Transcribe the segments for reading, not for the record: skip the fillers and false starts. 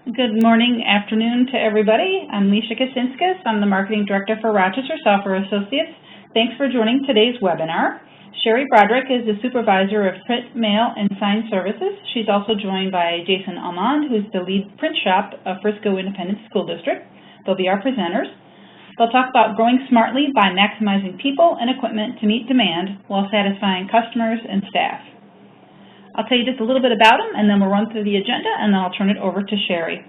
Good morning, afternoon to everybody. I'm Leisha Kasinskis. I'm the Marketing Director for Rochester Software Associates. Thanks for joining today's webinar. Sherry Broderick is the Supervisor of Print, Mail, and Sign Services. She's also joined by Jason Almond, who's the lead print shop of Frisco Independent School District. They'll be our presenters. They'll talk about growing smartly by maximizing people and equipment to meet demand while satisfying customers and staff. I'll tell you just a little bit about them, and then we'll run through the agenda, and then I'll turn it over to Sherry.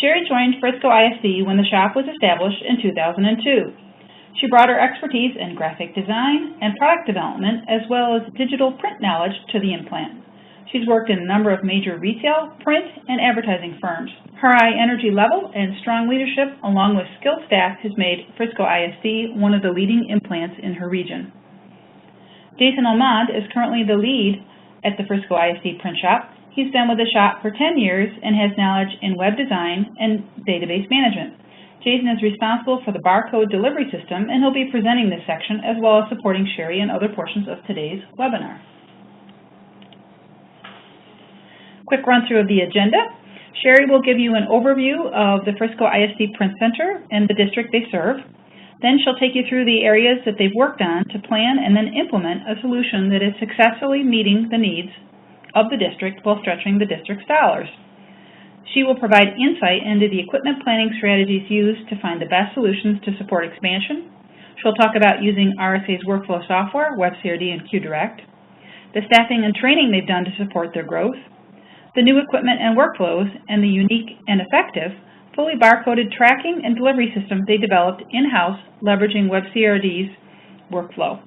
Sherry joined Frisco ISD when the shop was established in 2002. She brought her expertise in graphic design and product development, as well as digital print knowledge to the implant. She's worked in a number of major retail, print, and advertising firms. Her high energy level and strong leadership, along with skilled staff, has made Frisco ISD one of the leading implants in her region. Jason Almond is currently the lead at the Frisco ISD print shop. He's been with the shop for 10 years and has knowledge in web design and database management. Jason is responsible for the barcode delivery system, and he'll be presenting this section as well as supporting Sherry and other portions of today's webinar. Quick run through of the agenda. Sherry will give you an overview of the Frisco ISD Print Center and the district they serve. Then she'll take you through the areas that they've worked on to plan and then implement a solution that is successfully meeting the needs of the district while stretching the district's dollars. She will provide insight into the equipment planning strategies used to find the best solutions to support expansion. She'll talk about using RSA's workflow software, WebCRD and QDirect, the staffing and training they've done to support their growth, the new equipment and workflows, and the unique and effective fully barcoded tracking and delivery system they developed in-house leveraging WebCRD's workflow.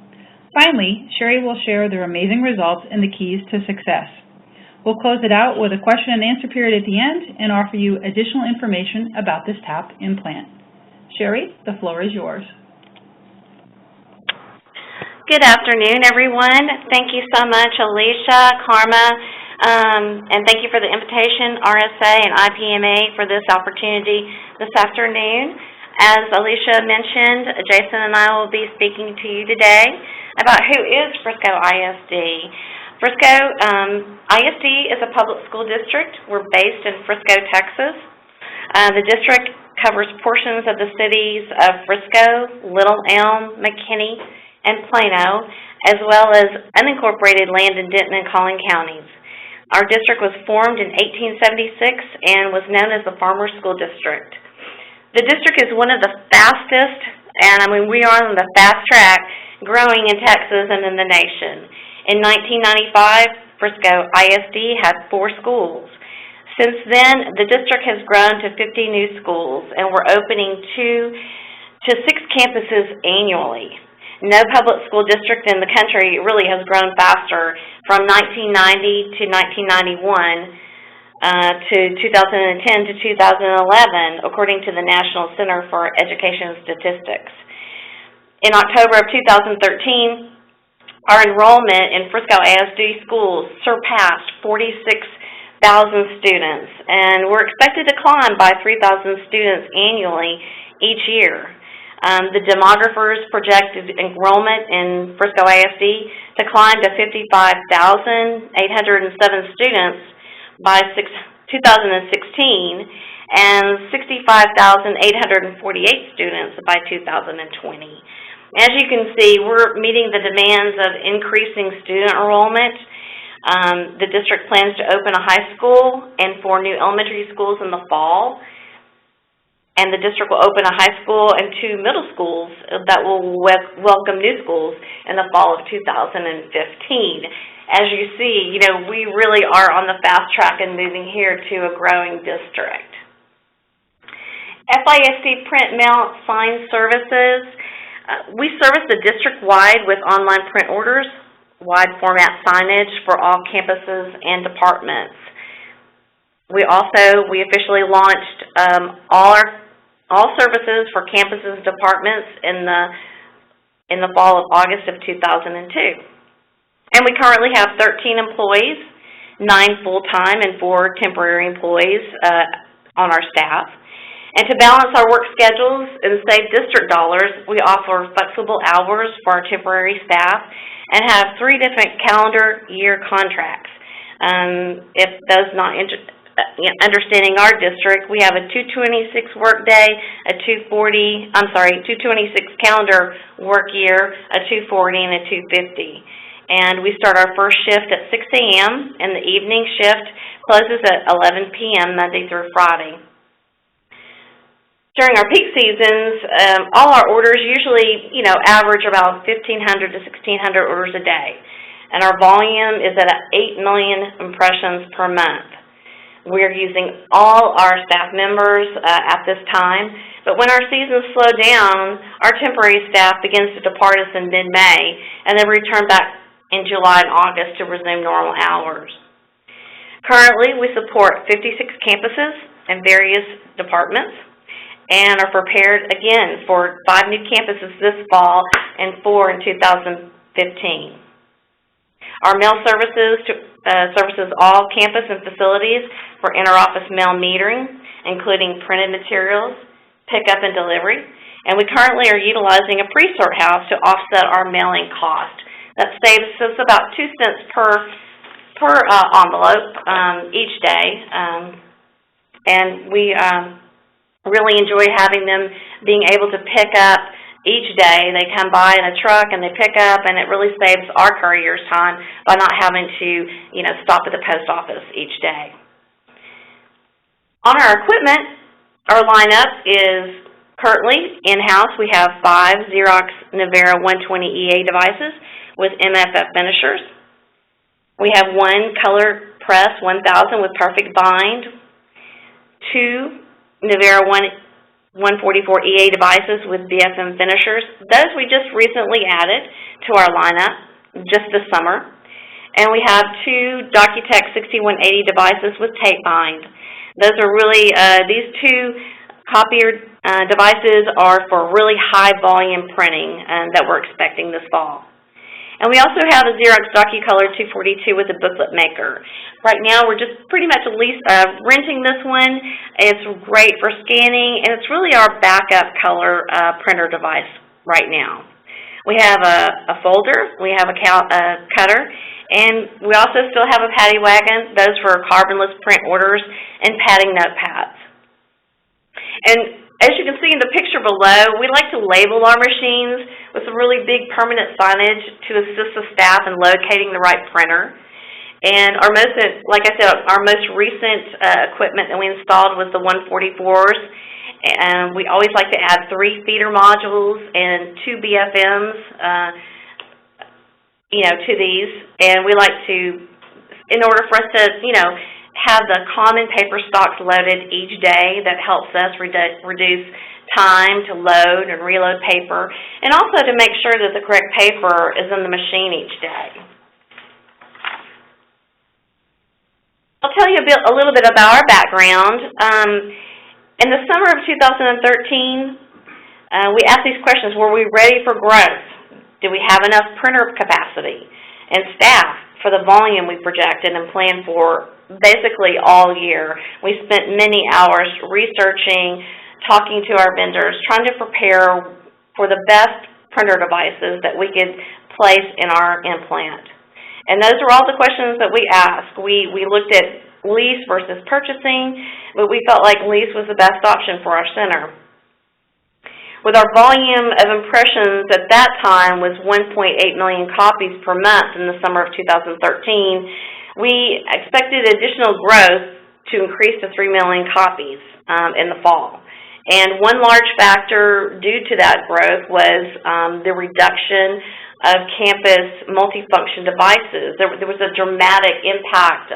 Finally, Sherry will share their amazing results and the keys to success. We'll close it out with a question and answer period at the end and offer you additional information about this top implant. Sherry, the floor is yours. Good afternoon, everyone. Thank you so much, Alicia, Karma, and thank you for the invitation, RSA and IPMA, for this opportunity this afternoon. As Alicia mentioned, Jason and I will be speaking to you today about who is Frisco ISD. Frisco ISD is a public school district. We're based in Frisco, Texas. The district covers portions of the cities of Frisco, Little Elm, McKinney, and Plano, as well as unincorporated land in Denton and Collin counties. Our district was formed in 1876 and was known as the Farmers School District. The district is one of the fastest, and we are on the fast track, growing in Texas and in the nation. In 1995, Frisco ISD had 4 schools. Since then, the district has grown to 50 new schools, and we're opening 2 to 6 campuses annually. No public school district in the country really has grown faster from 1990 to 1991 to 2010 to 2011, according to the National Center for Education Statistics. In October of 2013, our enrollment in Frisco ISD schools surpassed 46,000 students, and we're expected to climb by 3,000 students annually each year. The demographers projected enrollment in Frisco ISD to climb to 55,807 students by 2016 and 65,848 students by 2020. As you can see, we're meeting the demands of increasing student enrollment. The district plans to open a high school and 4 new elementary schools in the fall. And the district will open a high school and 2 middle schools that will welcome new schools in the fall of 2015. As you see, we really are on the fast track and moving here to a growing district. FISD Print, Mail, Sign Services. We service the district-wide with online print orders, wide format signage for all campuses and departments. We officially launched all services for campuses and departments in the fall of August of 2002. And we currently have 13 employees, 9 full-time and 4 temporary employees on our staff. And to balance our work schedules and save district dollars, we offer flexible hours for our temporary staff and have 3 different calendar year contracts. If those not understanding our district, we have a 226 workday, a 226 calendar work year, a 240, and a 250. And we start our first shift at 6 a.m. and the evening shift closes at 11 p.m. Monday through Friday. During our peak seasons, all our orders usually, average about 1,500 to 1,600 orders a day. And our volume is at 8 million impressions per month. We're using all our staff members at this time, but when our seasons slow down, our temporary staff begins to depart us in mid-May, and then return back in July and August to resume normal hours. Currently, we support 56 campuses and various departments, and are prepared again for 5 new campuses this fall and 4 in 2015. Our mail services services all campus and facilities for interoffice mail metering, including printed materials, pickup and delivery, and we currently are utilizing a pre-sort house to offset our mailing cost. That saves us about 2 cents per envelope each day, and we really enjoy having them being able to pick up each day. They come by in a truck and they pick up, and it really saves our couriers time by not having to, stop at the post office each day. On our equipment, our lineup is currently in-house. We have 5 Xerox Navera 120EA devices with MFF finishers. We have 1 Color Press 1000 with perfect bind, 2 Navera 144EA devices with BFM finishers. Those we just recently added to our lineup just this summer. And we have 2 Docutech 6180 devices with tape bind. Those are really, these 2 copier devices are for really high volume printing that we're expecting this fall. And we also have a Xerox DocuColor 242 with a booklet maker. Right now, we're just pretty much renting this one. It's great for scanning, and it's really our backup color printer device right now. We have a folder, we have a cutter, and we also still have a paddy wagon, those for carbonless print orders, and padding notepads. And as you can see in the picture below, we like to label our machines with some really big permanent signage to assist the staff in locating the right printer. And our most recent equipment that we installed was the 144s. And we always like to add 3 feeder modules and 2 BFMs, to these. And we like to, in order for us to, have the common paper stocks loaded each day. That helps us reduce time to load and reload paper, and also to make sure that the correct paper is in the machine each day. I'll tell you a little bit about our background. In the summer of 2013, we asked these questions: were we ready for growth? Did we have enough printer capacity and staff for the volume we projected and planned for basically all year? We spent many hours researching, talking to our vendors, trying to prepare for the best printer devices that we could place in our implant. And those are all the questions that we asked. We looked at lease versus purchasing, but we felt like lease was the best option for our center. With our volume of impressions at that time was 1.8 million copies per month in the summer of 2013, we expected additional growth to increase to 3 million copies in the fall. And one large factor due to that growth was the reduction of campus multifunction devices. There was a dramatic impact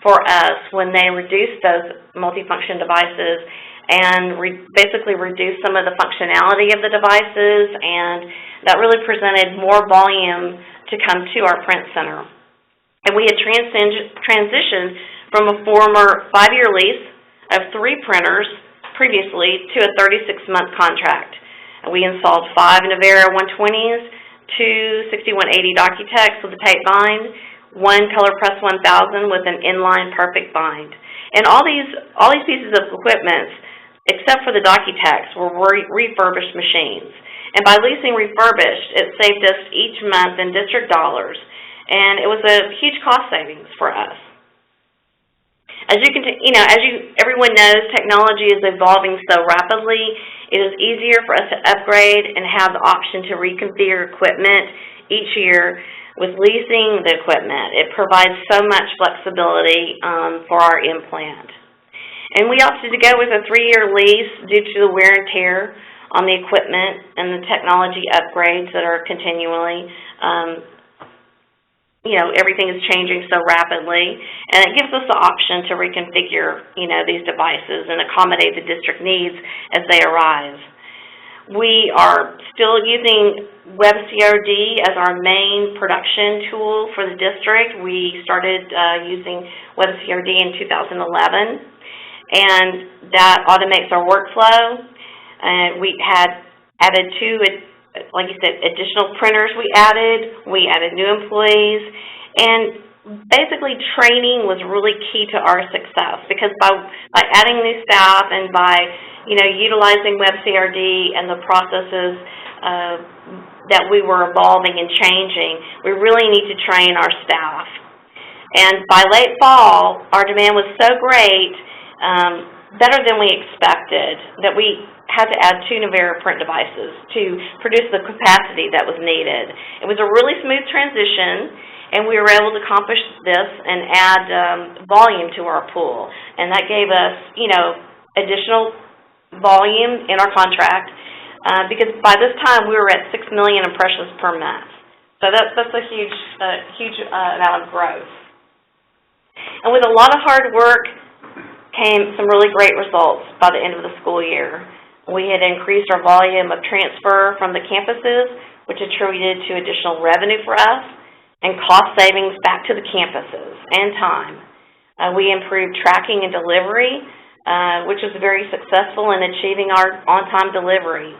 for us when they reduced those multifunction devices and basically reduced some of the functionality of the devices, and that really presented more volume to come to our print center. And we had transitioned from a former 5-year lease of 3 printers previously to a 36-month contract. And we installed 5 Navera 120s, 2 6180 Docutechs with a tape bind, 1 Color Press 1000 with an inline perfect bind. And all these pieces of equipment, except for the Docutechs, were refurbished machines. And by leasing refurbished, it saved us each month in district dollars, and it was a huge cost savings for us. As you can, everyone knows, technology is evolving so rapidly. It is easier for us to upgrade and have the option to reconfigure equipment each year. With leasing the equipment, it provides so much flexibility for our implant. And we opted to go with a 3-year lease due to the wear and tear on the equipment and the technology upgrades that are continually, everything is changing so rapidly. And it gives us the option to reconfigure, these devices and accommodate the district needs as they arise. We are still using WebCRD as our main production tool for the district. We started using WebCRD in 2011, and that automates our workflow. We had added 2, like you said, additional printers we added new employees, and basically training was really key to our success, because by adding new staff and by utilizing WebCRD and the processes that we were evolving and changing, we really need to train our staff. And by late fall, our demand was so great, better than we expected, that we had to add 2 Navera print devices to produce the capacity that was needed. It was a really smooth transition, and we were able to accomplish this and add volume to our pool. And that gave us, additional volume in our contract, because by this time we were at 6 million impressions per month. So that's a huge amount of growth. And with a lot of hard work came some really great results by the end of the school year. We had increased our volume of transfer from the campuses, which attributed to additional revenue for us, and cost savings back to the campuses and time. We improved tracking and delivery, which was very successful in achieving our on-time delivery.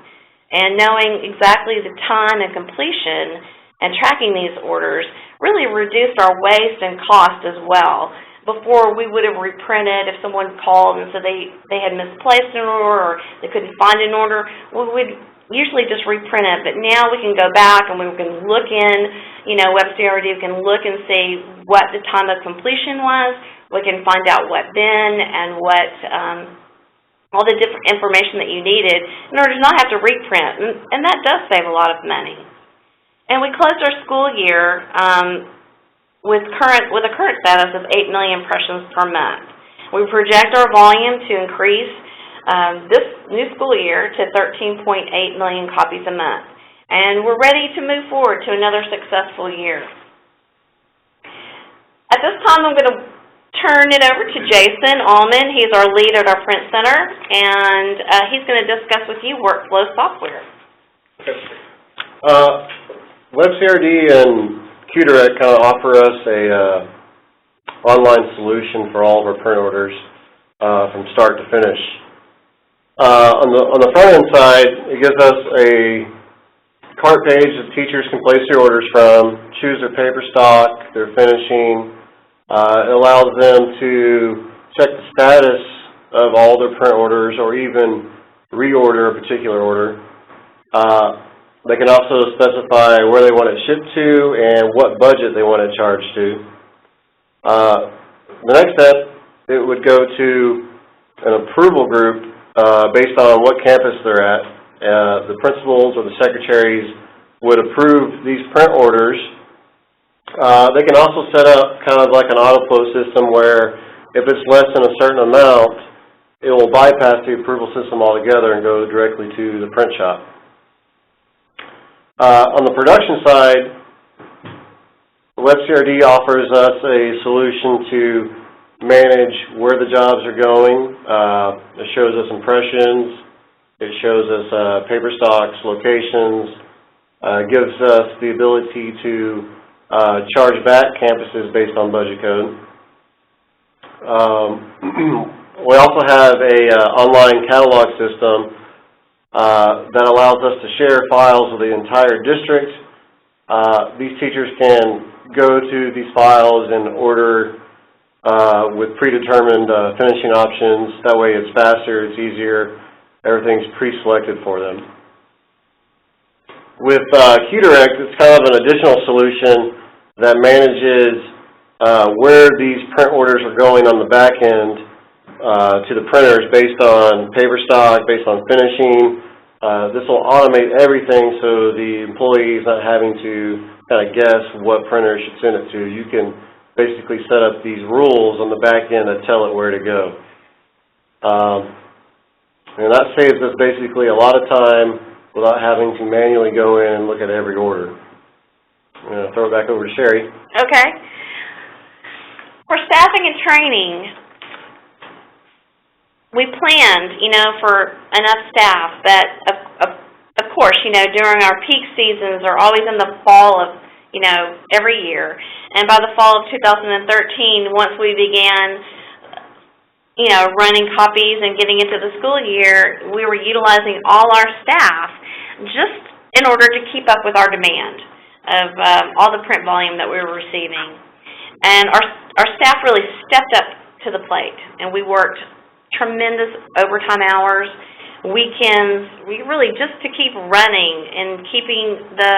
And knowing exactly the time and completion and tracking these orders really reduced our waste and cost as well. Before, we would have reprinted if someone called and said they had misplaced an order or they couldn't find an order. We would usually just reprint it, but now we can go back and we can look in, WebCRD, we can look and see what the time of completion was. We can find out what bin and what all the different information that you needed in order to not have to reprint, and that does save a lot of money. And we closed our school year with a current status of 8 million impressions per month. We project our volume to increase this new school year to 13.8 million copies a month. And we're ready to move forward to another successful year. At this time, I'm going to turn it over to Jason Allman. He's our lead at our print center, and he's going to discuss with you workflow software. WebCRD and QDirect kind of offer us a online solution for all of our print orders from start to finish. On the front end side, it gives us a cart page that teachers can place their orders from, choose their paper stock, their finishing. It allows them to check the status of all their print orders or even reorder a particular order. They can also specify where they want it shipped to and what budget they want it charged to. The next step, it would go to an approval group based on what campus they're at. The principals or the secretaries would approve these print orders. They can also set up kind of like an auto flow system where if it's less than a certain amount, it will bypass the approval system altogether and go directly to the print shop. On the production side, WebCRD offers us a solution to manage where the jobs are going. It shows us impressions. It shows us paper stocks, locations. Gives us the ability to charge back campuses based on budget code. We also have a online catalog system that allows us to share files with the entire district. These teachers can go to these files and order with predetermined finishing options. That way it's faster, it's easier, everything's pre-selected for them. With QDirect, it's kind of an additional solution that manages where these print orders are going on the back end to the printers based on paper stock, based on finishing. This will automate everything so the employee is not having to kind of guess what printer should send it to. You can basically set up these rules on the back end that tell it where to go. And that saves us basically a lot of time without having to manually go in and look at every order. I'm going to throw it back over to Sherry. Okay. For staffing and training, we planned, for enough staff, but of course, during our peak seasons are always in the fall of, every year. And by the fall of 2013, once we began, running copies and getting into the school year, we were utilizing all our staff just in order to keep up with our demand of all the print volume that we were receiving. And our staff really stepped up to the plate, and we worked tremendous overtime hours, weekends, just to keep running and keeping the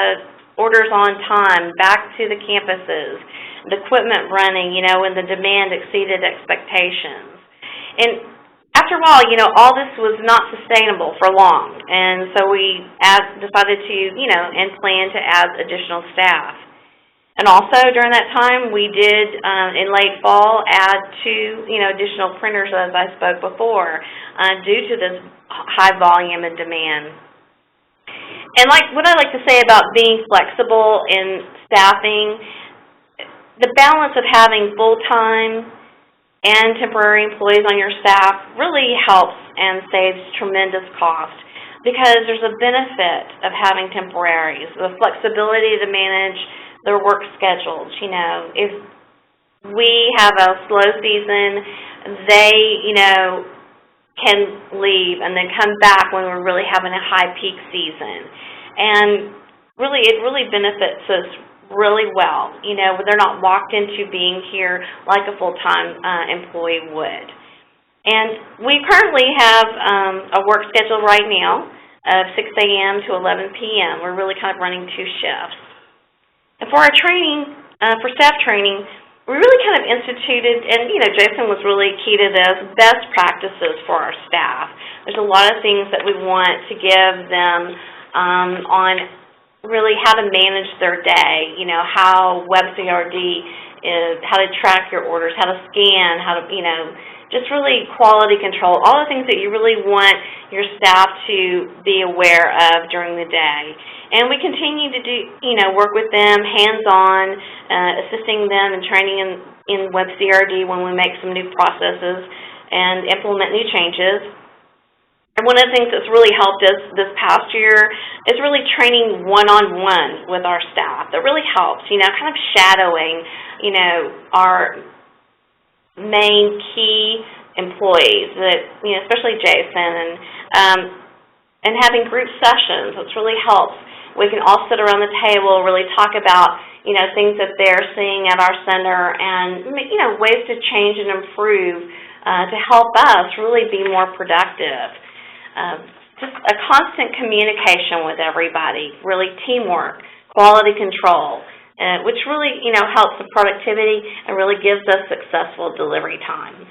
orders on time back to the campuses, the equipment running, when the demand exceeded expectations. And after a while, all this was not sustainable for long, and so we decided to, and plan to add additional staff. And also during that time, we did, in late fall, add 2, additional printers, as I spoke before, due to this high volume and demand. And what I like to say about being flexible in staffing, the balance of having full-time and temporary employees on your staff really helps and saves tremendous cost because there's a benefit of having temporaries, the flexibility to manage their work schedules. If we have a slow season, they, can leave and then come back when we're really having a high peak season. And it really benefits us really well. They're not locked into being here like a full-time employee would. And we currently have a work schedule right now of 6 a.m. to 11 p.m. We're really kind of running 2 shifts. And for our training, for staff training, we really kind of instituted, and Jason was really key to this, best practices for our staff. There's a lot of things that we want to give them on really how to manage their day, how WebCRD is, how to track your orders, how to scan, how to, just really quality control, all the things that you really want your staff to be aware of during the day. And we continue to do, work with them hands-on, assisting them and training in WebCRD when we make some new processes and implement new changes. And one of the things that's really helped us this past year is really training one-on-one with our staff. That really helps, kind of shadowing, our main key employees, that, especially Jason, and having group sessions, which really helps. We can all sit around the table, really talk about, things that they're seeing at our center and, ways to change and improve to help us really be more productive. Just a constant communication with everybody, really teamwork, quality control, which really, helps the productivity and really gives us successful delivery times.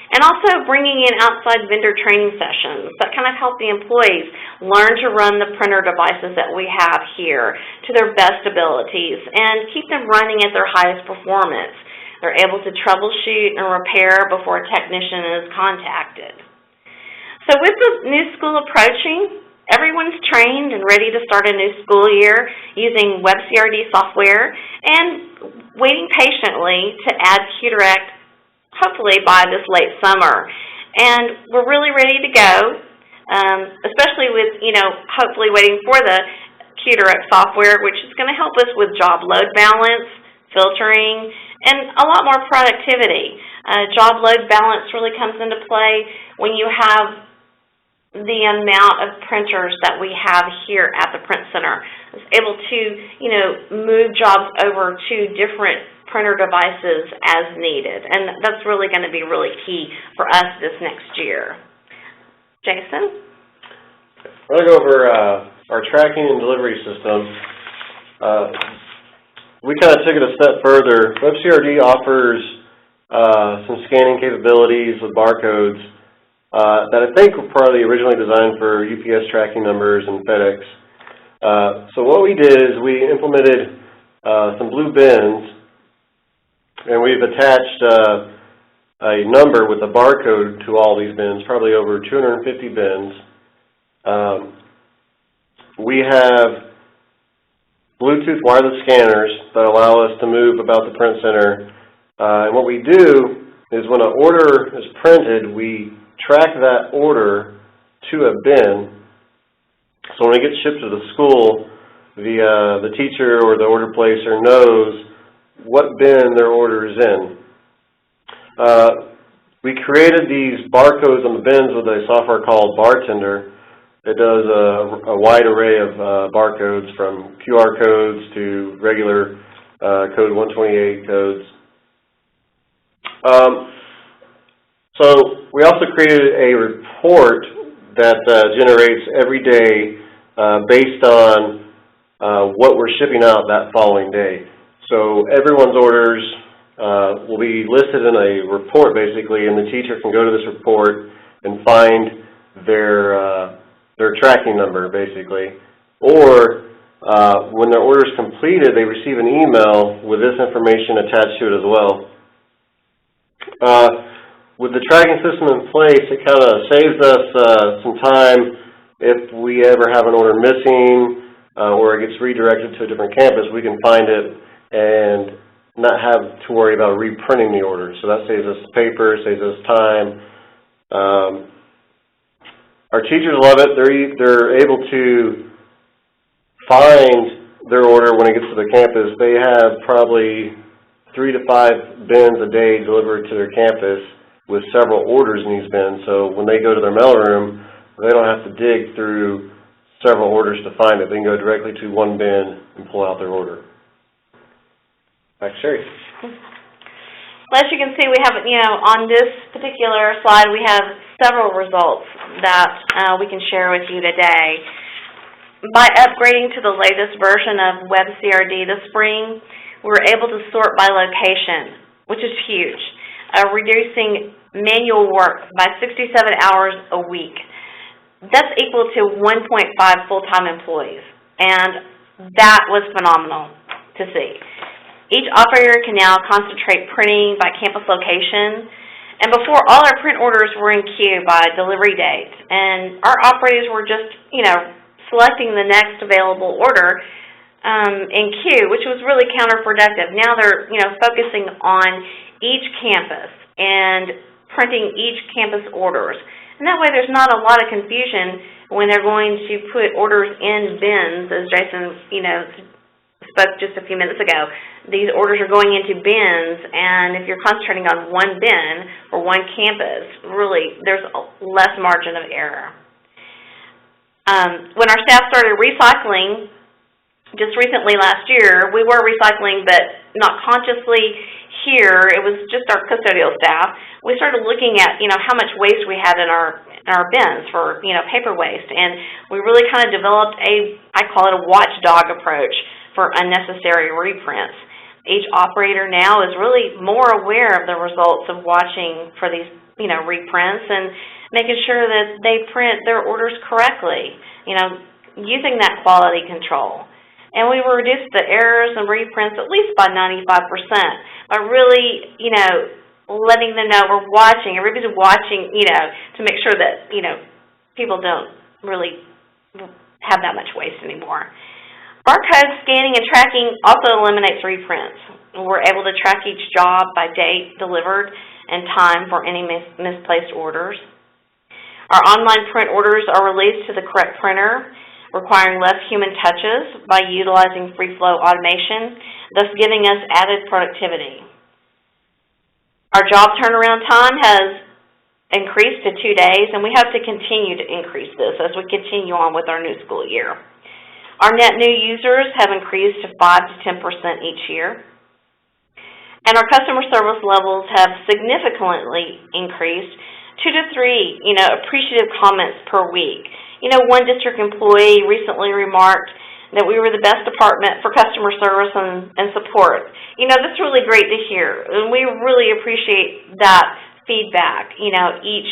And also bringing in outside vendor training sessions that kind of help the employees learn to run the printer devices that we have here to their best abilities and keep them running at their highest performance. They're able to troubleshoot and repair before a technician is contacted. So with the new school approaching, everyone's trained and ready to start a new school year using WebCRD software and waiting patiently to add QDirect, hopefully by this late summer. And we're really ready to go, especially with, hopefully waiting for the QDirect software, which is going to help us with job load balance, filtering, and a lot more productivity. Job load balance really comes into play when you have the amount of printers that we have here at the print center. It's able to, move jobs over to different printer devices as needed, and that's really going to be really key for us this next year. Jason? I'm going to go over our tracking and delivery system. we kind of took it a step further. WebCRD offers some scanning capabilities with barcodes that I think were probably originally designed for UPS tracking numbers and FedEx. So what we did is we implemented some blue bins, and we've attached a number with a barcode to all these bins, probably over 250 bins. We have Bluetooth wireless scanners that allow us to move about the print center. And what we do is when an order is printed, we track that order to a bin. So when it gets shipped to the school, the teacher or the order placer knows what bin their order is in. We created these barcodes on the bins with a software called Bartender. It does a wide array of barcodes, from QR codes to regular code 128 codes. So we also created a report that generates every day based on what we're shipping out that following day. So everyone's orders will be listed in a report, basically, and the teacher can go to this report and find their tracking number, basically. Or when their order is completed, they receive an email with this information attached to it as well. With the tracking system in place, it kind of saves us some time if we ever have an order missing or it gets redirected to a different campus. We can find it and not have to worry about reprinting the order. So that saves us paper, saves us time. Our teachers love it. They're able to find their order when it gets to the campus. They have probably 3 to 5 bins a day delivered to their campus with several orders in these bins. So when they go to their mailroom, they don't have to dig through several orders to find it. They can go directly to one bin and pull out their order. Back to Sherry. Well, as you can see, we have, on this particular slide, we have several results that we can share with you today. By upgrading to the latest version of WebCRD this spring, we were able to sort by location, which is huge, reducing manual work by 67 hours a week. That's equal to 1.5 full-time employees, and that was phenomenal to see. Each operator can now concentrate printing by campus location, and before, all our print orders were in queue by delivery date, and our operators were just, selecting the next available order in queue, which was really counterproductive. Now they're, focusing on each campus and printing each campus orders. And that way there's not a lot of confusion when they're going to put orders in bins, as Jason, spoke just a few minutes ago. These orders are going into bins, and if you're concentrating on one bin or one campus, really there's a less margin of error. When our staff started recycling, just recently last year, we were recycling, but not consciously here. It was just our custodial staff. We started looking at, how much waste we had in our bins for, paper waste, and we really kind of developed I call it a watchdog approach for unnecessary reprints. Each operator now is really more aware of the results of watching for these, reprints and making sure that they print their orders correctly, using that quality control. And we reduced the errors and reprints at least by 95% by really, letting them know we're watching. Everybody's watching, to make sure that, people don't really have that much waste anymore. Barcode scanning and tracking also eliminates reprints. We're able to track each job by date delivered and time for any misplaced orders. Our online print orders are released to the correct printer, requiring less human touches by utilizing free flow automation, thus giving us added productivity. Our job turnaround time has increased to 2 days, and we hope to continue to increase this as we continue on with our new school year. Our net new users have increased to 5 to 10% each year, and our customer service levels have significantly increased, 2 to 3, appreciative comments per week. One district employee recently remarked that we were the best department for customer service and support. You know, that's really great to hear, and we really appreciate that feedback, you know, each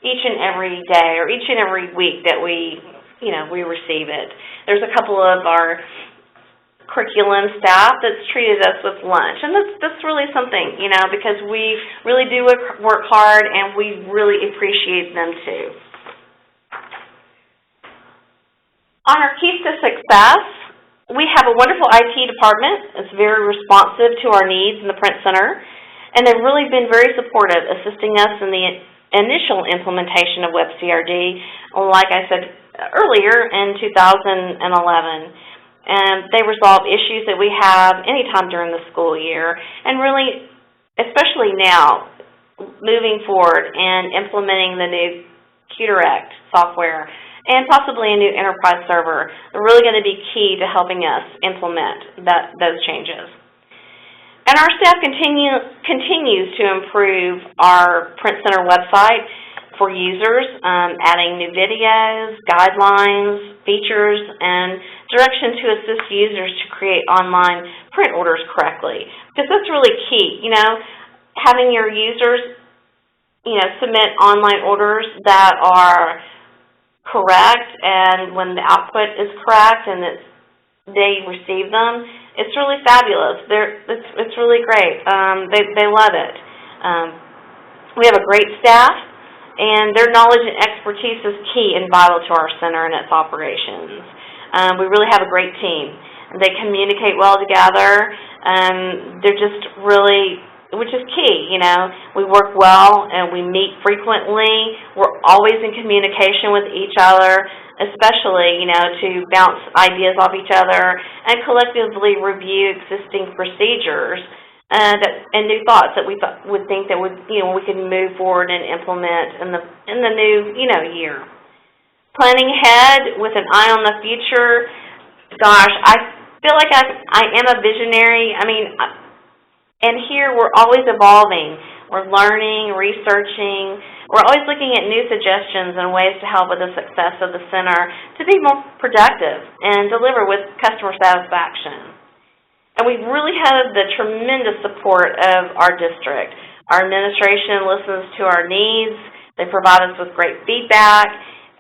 and every day or each and every week that we receive it. There's a couple of our curriculum staff that's treated us with lunch, and that's really something, you know, because we really do work hard and we really appreciate them too. On our keys to success, we have a wonderful IT department. It's very responsive to our needs in the Print Center, and they've really been very supportive, assisting us in the initial implementation of WebCRD, like I said earlier, in 2011. And they resolve issues that we have anytime during the school year, and really, especially now, moving forward and implementing the new QDirect software and possibly a new enterprise server are really going to be key to helping us implement those changes. And our staff continues to improve our Print Center website for users, adding new videos, guidelines, features, and direction to assist users to create online print orders correctly. Because that's really key, you know, having your users, you know, submit online orders that are correct, and when the output is correct and they receive them, it's really fabulous. It's really great. They love it. We have a great staff, and their knowledge and expertise is key and vital to our center and its operations. We really have a great team. They communicate well together. They're just really, which is key, you know. We work well and we meet frequently. We're always in communication with each other, especially, you know, to bounce ideas off each other and collectively review existing procedures and new thoughts that we would think that would, you know, we could move forward and implement in the new, you know, year. Planning ahead with an eye on the future. Gosh, I feel like I am a visionary. I mean, and here we're always evolving. We're learning, researching. We're always looking at new suggestions and ways to help with the success of the center to be more productive and deliver with customer satisfaction. And we've really had the tremendous support of our district. Our administration listens to our needs. They provide us with great feedback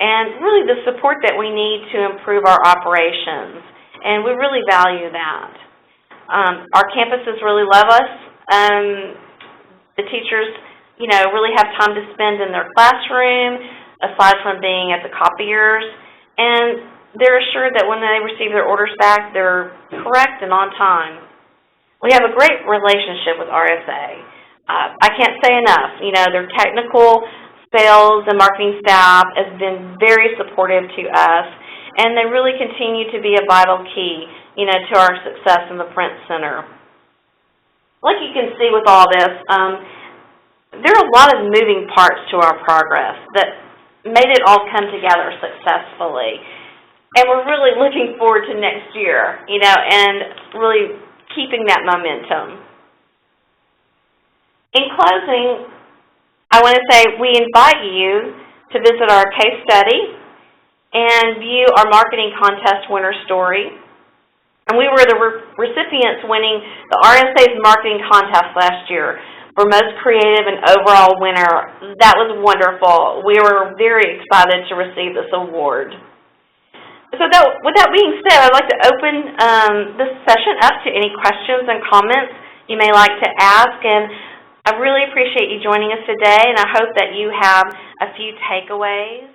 and really the support that we need to improve our operations. And we really value that. Our campuses really love us. The teachers, you know, really have time to spend in their classroom, aside from being at the copiers, and they're assured that when they receive their orders back, they're correct and on time. We have a great relationship with RSA. I can't say enough. You know, their technical, sales, and marketing staff has been very supportive to us, and they really continue to be a vital key, you know, to our success in the Print Center. Like you can see with all this, there are a lot of moving parts to our progress that made it all come together successfully. And we're really looking forward to next year, you know, and really keeping that momentum. In closing, I want to say we invite you to visit our case study and view our marketing contest winner story. And we were the recipients winning the RSA's marketing contest last year for most creative and overall winner. That was wonderful. We were very excited to receive this award. So with that being said, I'd like to open this session up to any questions and comments you may like to ask. And I really appreciate you joining us today, and I hope that you have a few takeaways